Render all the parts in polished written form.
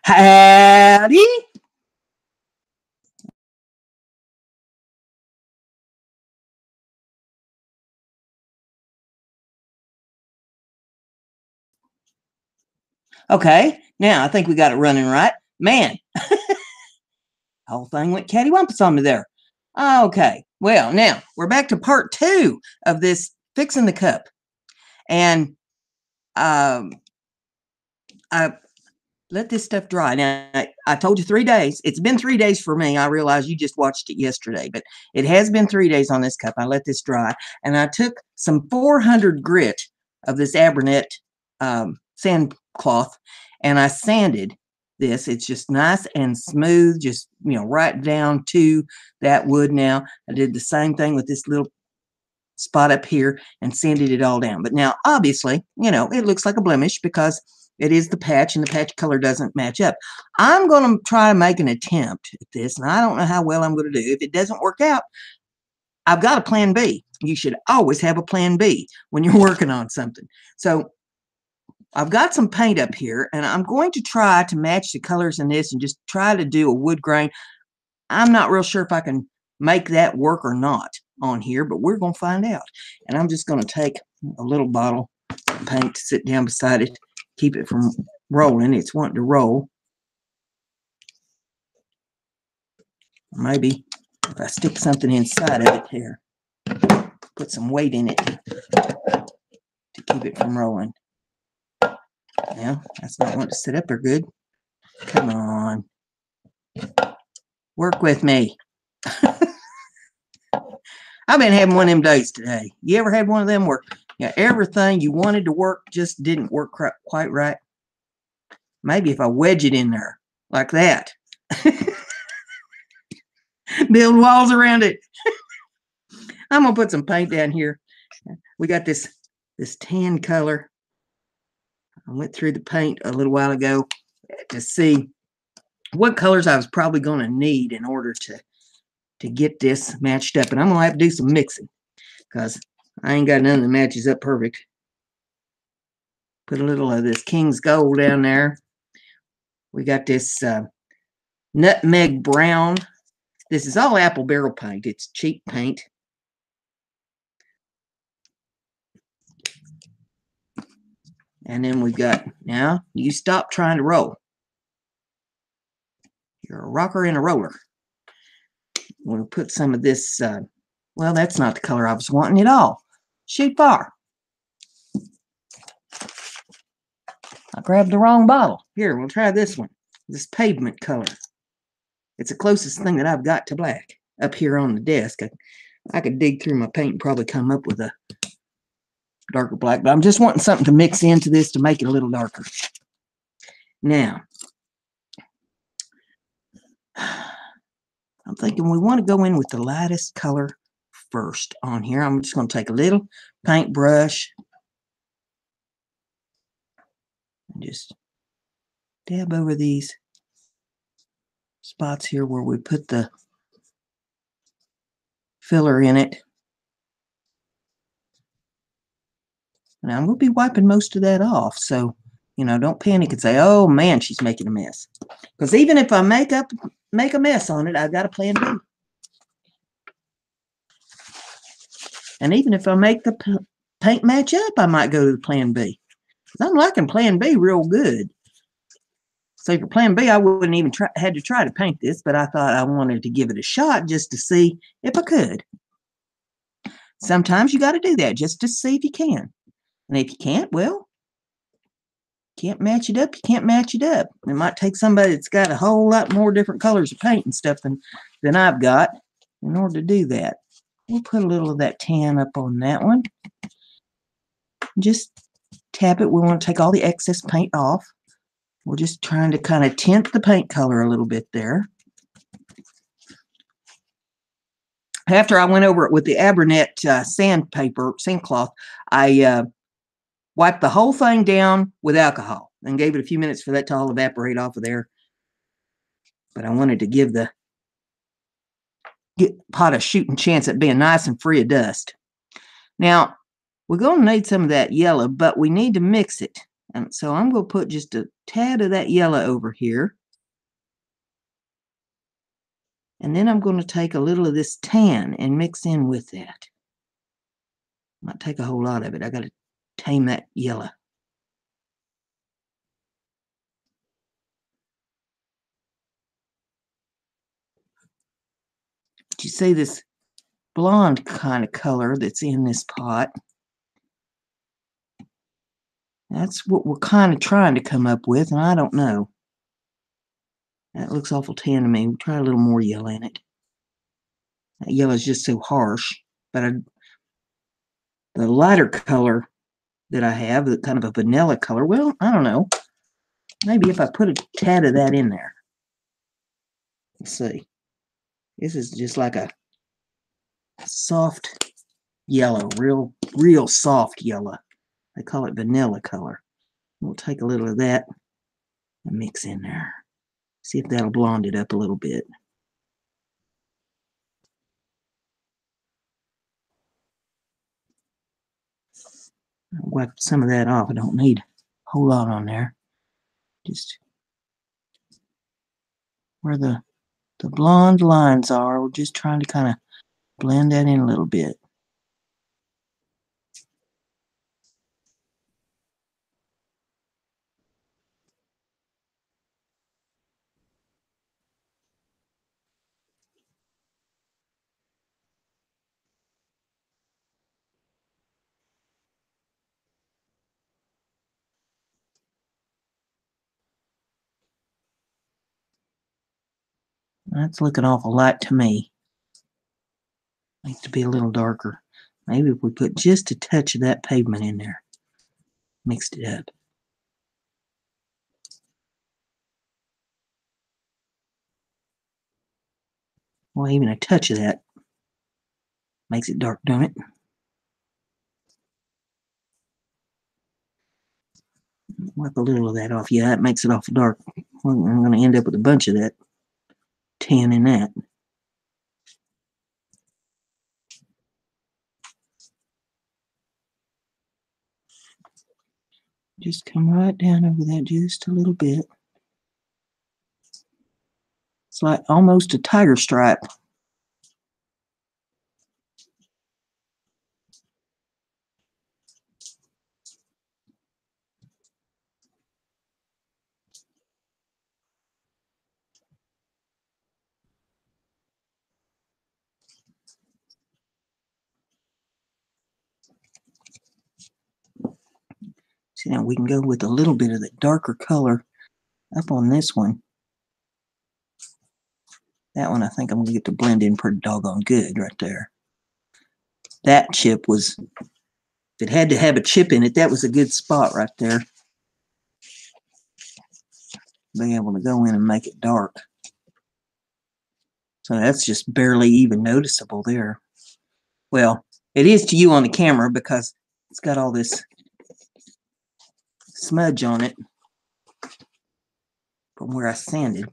Howdy. Okay, now I think we got it running right. Man, whole thing went cattywampus on me there. Okay, well, now we're back to part 2 of this fixing the cup. And I let this stuff dry. Now, I told you 3 days. It's been 3 days for me. I realize you just watched it yesterday, but it has been 3 days on this cup. I let this dry, and I took some 400 grit of this Abernet sand cloth, and I sanded this. It's just nice and smooth, just, right down to that wood. Now, I did the same thing with this little spot up here and sanded it all down. But now, obviously, it looks like a blemish because it is the patch, and the patch color doesn't match up. I'm going to try to make an attempt at this, and I don't know how well I'm going to do. If it doesn't work out, I've got a plan B. You should always have a plan B when you're working on something. So I've got some paint up here, and I'm going to try to match the colors in this and just try to do a wood grain. I'm not real sure if I can make that work or not on here, but we're going to find out. And I'm just going to take a little bottle of paint to sit down beside it, keep it from rolling. It's wanting to roll. Maybe if I stick something inside of it here, put some weight in it to keep it from rolling. Now, that's not wanting to sit up there good. Come on. Work with me. I've been having one of them days today. You ever had one of them where everything you wanted to work just didn't work quite right? Maybe if I wedge it in there like that. Build walls around it. I'm going to put some paint down here. We got this tan color. I went through the paint a little while ago to see what colors I was probably going to need in order to get this matched up. And I'm going to have to do some mixing because I ain't got none that matches up perfect. Put a little of this King's Gold down there. We got this nutmeg brown. This is all apple barrel paint. It's cheap paint. And then we've got, now you stop trying to roll. You're a rocker and a roller. We'll put some of this, well, that's not the color I was wanting at all. Shoot far. I grabbed the wrong bottle. Here, we'll try this one. This pavement color. It's the closest thing that I've got to black up here on the desk. I could dig through my paint and probably come up with a darker black, but I'm just wanting something to mix into this to make it a little darker. Now, I'm thinking we want to go in with the lightest color first on here. I'm just going to take a little paintbrush and just dab over these spots here where we put the filler in it. And I'm going to be wiping most of that off. So, don't panic and say, oh man, she's making a mess. Because even if I make a mess on it, I've got a plan B. And even if I make the paint match up, I might go to the plan B. Because I'm liking plan B real good. So for plan B, I wouldn't even had to try to paint this, but I thought I wanted to give it a shot just to see if I could. Sometimes you got to do that just to see if you can. And if you can't, well, can't match it up, you can't match it up. It might take somebody that's got a whole lot more different colors of paint and stuff than I've got in order to do that. We'll put a little of that tan up on that one. Just tap it. We want to take all the excess paint off. We're just trying to kind of tint the paint color a little bit there. After I went over it with the Abernet sandcloth, I wiped the whole thing down with alcohol and gave it a few minutes for that to all evaporate off of there. But I wanted to give the pot a shooting chance at being nice and free of dust. Now, we're going to need some of that yellow, but we need to mix it. And so I'm going to put just a tad of that yellow over here. And then I'm going to take a little of this tan and mix in with that. Not take a whole lot of it. I got to tame that yellow. You see this blonde kind of color that's in this pot? That's what we're kind of trying to come up with, and I don't know. That looks awful tan to me. We'll try a little more yellow in it. That yellow is just so harsh. But the lighter color that I have, the kind of a vanilla color, well, I don't know. Maybe if I put a tad of that in there. Let's see. This is just like a soft yellow, real soft yellow. They call it vanilla color. We'll take a little of that and mix in there. See if that'll blonde it up a little bit. I'll wipe some of that off. I don't need a whole lot on there. Just where the blonde lines are, we're just trying to kind of blend that in a little bit. That's looking awful light to me. Needs to be a little darker. Maybe if we put just a touch of that pavement in there. Mixed it up. Well, even a touch of that makes it dark, don't it? Wipe a little of that off. Yeah, that makes it awful dark. Well, I'm going to end up with a bunch of that tan in that. Just come right down over that just a little bit. It's like almost a tiger stripe. See, now we can go with a little bit of the darker color up on this one. That one I think I'm going to get to blend in pretty doggone good right there. That chip was, if it had to have a chip in it, that was a good spot right there. Being able to go in and make it dark. So that's just barely even noticeable there. Well, it is to you on the camera because it's got all this smudge on it from where I sanded.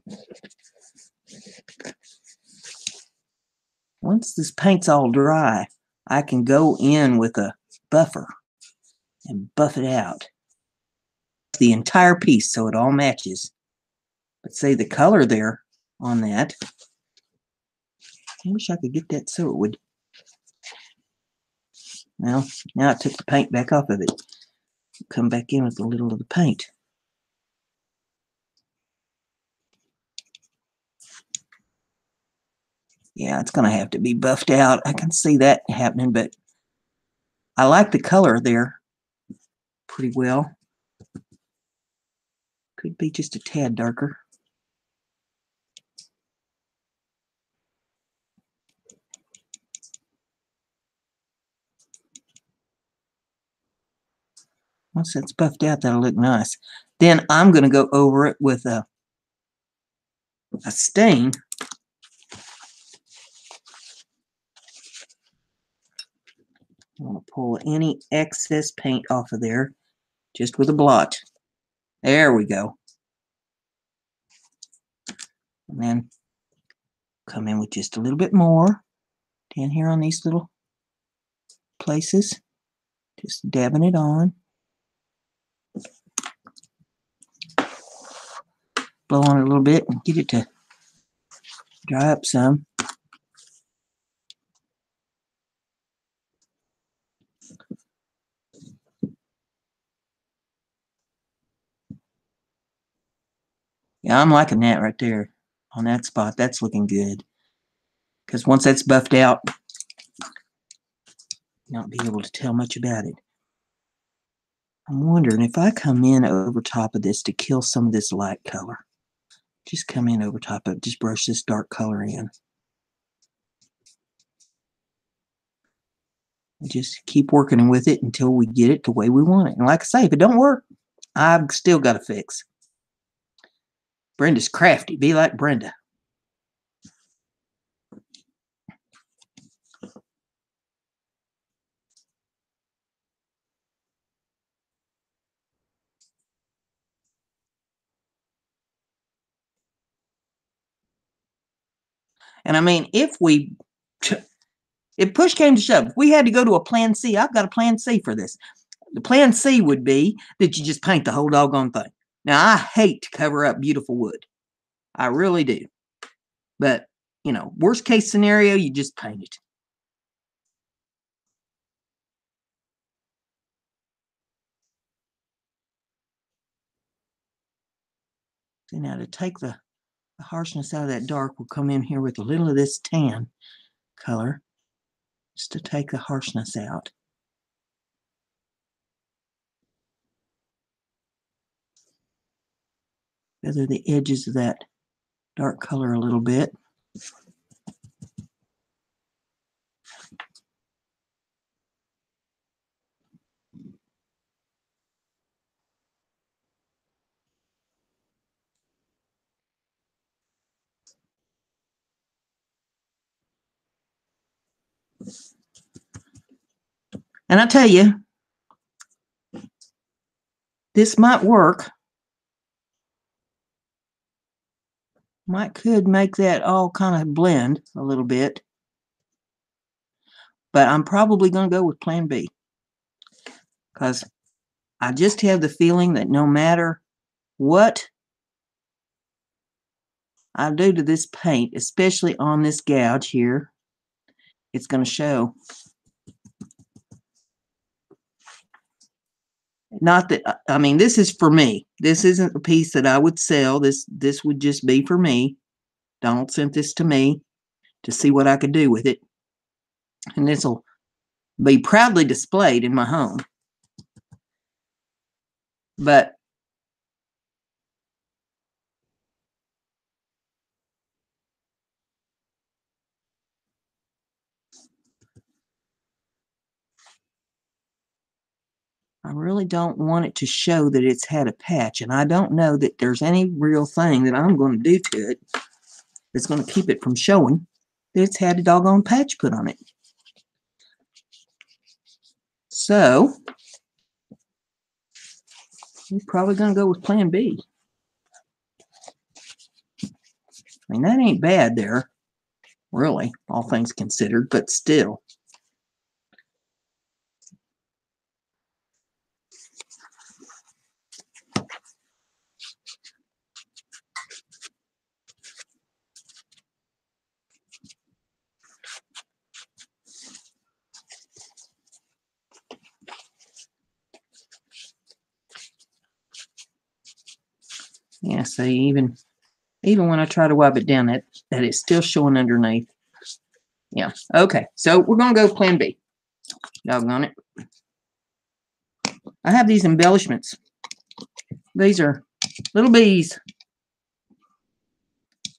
Once this paint's all dry, I can go in with a buffer and buff it out. The entire piece so it all matches. But say the color there on that, I wish I could get that so it would. Well, now I took the paint back off of it. Come back in with a little of the paint. Yeah, it's going to have to be buffed out. I can see that happening, but I like the color there pretty well. Could be just a tad darker. Once that's buffed out, that'll look nice. Then I'm going to go over it with a stain. I'm going to pull any excess paint off of there just with a blot. There we go. And then come in with just a little bit more down here on these little places. Just dabbing it on. blow on it a little bit and get it to dry up some. Yeah, I'm liking that right there on that spot. That's looking good. Because once that's buffed out, you'll not be able to tell much about it. I'm wondering if I come in over top of this to kill some of this light color. Just come in over top of it. Just brush this dark color in. And just keep working with it until we get it the way we want it. And like I say, if it don't work, I've still got a fix. Brenda's crafty. Be like Brenda. And I mean, if push came to shove, if we had to go to a plan C, I've got a plan C for this. The plan C would be that you just paint the whole doggone thing. Now, I hate to cover up beautiful wood. I really do. But, you know, worst case scenario, you just paint it. So now to take the harshness out of that dark, we'll come in here with a little of this tan color just to take the harshness out. Feather the edges of that dark color a little bit. And I tell you, this might work. Could make that all kind of blend a little bit. But I'm probably going to go with plan B. Because I just have the feeling that no matter what I do to this paint, especially on this gouge here, it's going to show. Not that, I mean, this is for me. This isn't a piece that I would sell. This would just be for me. Donald sent this to me to see what I could do with it. And this will be proudly displayed in my home. But I really don't want it to show that it's had a patch. And I don't know that there's any real thing that I'm going to do to it that's going to keep it from showing that it's had a doggone patch put on it. So we're probably going to go with plan B. I mean, that ain't bad there, really, all things considered, but still. Yeah, so even when I try to wipe it down, that it's still showing underneath. Yeah, okay, so we're going to go plan B. Doggone it. I have these embellishments. These are little bees.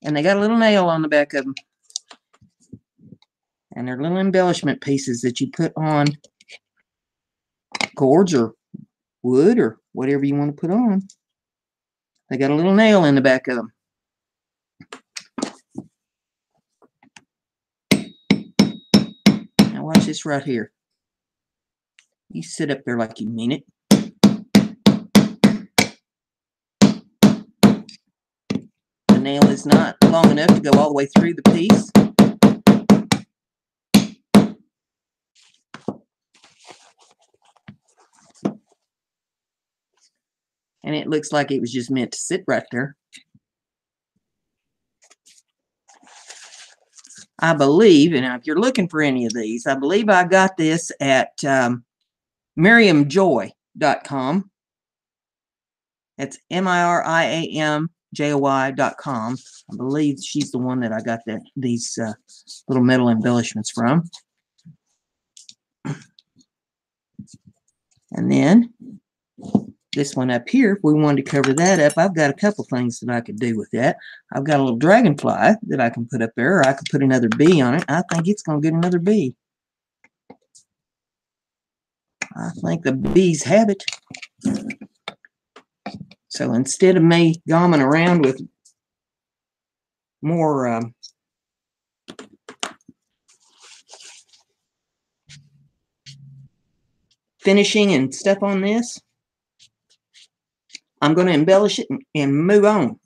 And they got a little nail on the back of them. And they're little embellishment pieces that you put on cords or wood or whatever you want to put on. They got a little nail in the back of them. Now watch this right here. You sit up there like you mean it. The nail is not long enough to go all the way through the piece. And it looks like it was just meant to sit right there. I believe, and if you're looking for any of these, I believe I got this at miriamjoy.com. That's MIRIAMJOY.com. I believe she's the one that I got these little metal embellishments from. And then this one up here, if we wanted to cover that up, I've got a couple things that I could do with that. I've got a little dragonfly that I can put up there, or I could put another bee on it. I think it's going to get another bee. I think the bees have it. So instead of me gomming around with more finishing and stuff on this, I'm going to embellish it and move on.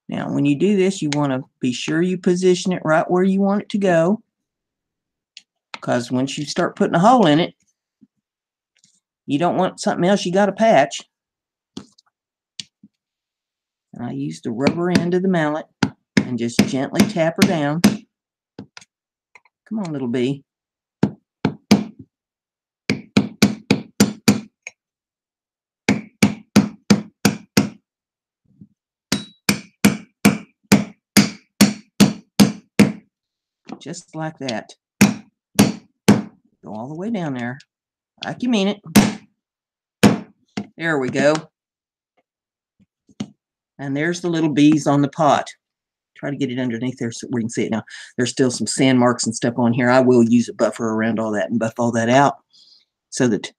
Now, when you do this, you want to be sure you position it right where you want it to go, because once you start putting a hole in it, you don't want something else you got to patch. And I use the rubber end of the mallet and just gently tap her down. Come on, little bee. Just like that. Go all the way down there, like you mean it. There we go. And there's the little bees on the pot. Try to get it underneath there so we can see it now. There's still some sand marks and stuff on here. I will use a buffer around all that and buff all that out so that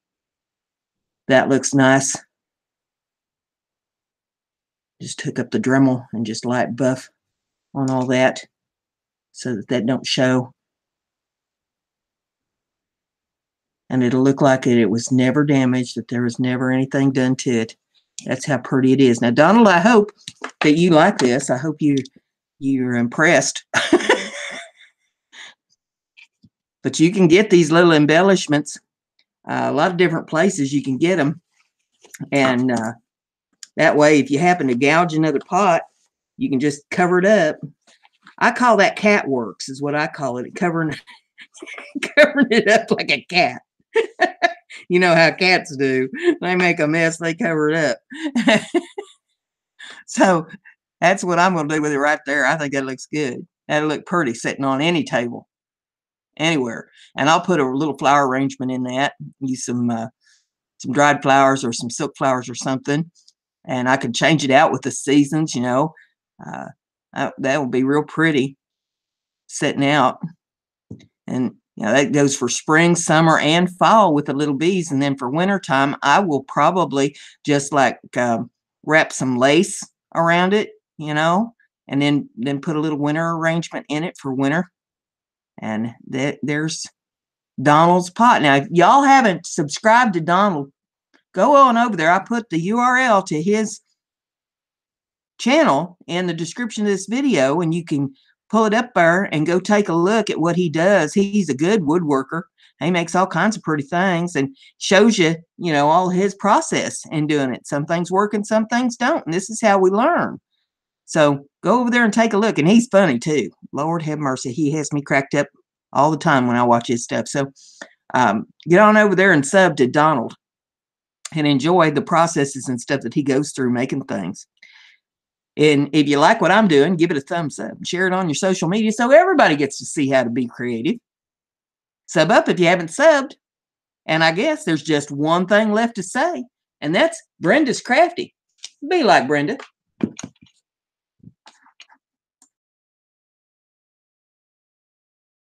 that looks nice. Just hook up the Dremel and just light buff on all that so that that don't show. And it'll look like it was never damaged, that there was never anything done to it. That's how pretty it is. Now, Donald, I hope that you like this. I hope you're impressed. But you can get these little embellishments a lot of different places. You can get them. And that way, if you happen to gouge another pot, you can just cover it up. I call that cat works, is what I call it. Covering it up like a cat. You know how cats do. They make a mess, they cover it up. So that's what I'm going to do with it right there. I think that looks good. That'll look pretty sitting on any table, anywhere. And I'll put a little flower arrangement in that. Use some dried flowers or some silk flowers or something. And I could change it out with the seasons, you know. That will be real pretty sitting out. And you know, that goes for spring, summer, and fall with the little bees. And then for wintertime, I will probably just like wrap some lace around it, you know, and then put a little winter arrangement in it for winter. And there's Donald's pot. Now, if y'all haven't subscribed to Donald, go on over there. I put the URL to his channel in the description of this video, and you can pull it up there and go take a look at what he does. He's a good woodworker. He makes all kinds of pretty things and shows you, you know, all his process in doing it. Some things work and some things don't. And this is how we learn. So go over there and take a look. And he's funny too. Lord have mercy. He has me cracked up all the time when I watch his stuff. So get on over there and sub to Donald and enjoy the processes and stuff that he goes through making things. And if you like what I'm doing, give it a thumbs up. Share it on your social media so everybody gets to see how to be creative. Sub up if you haven't subbed. And I guess there's just one thing left to say, and that's Brenda's Crafty. Be like Brenda.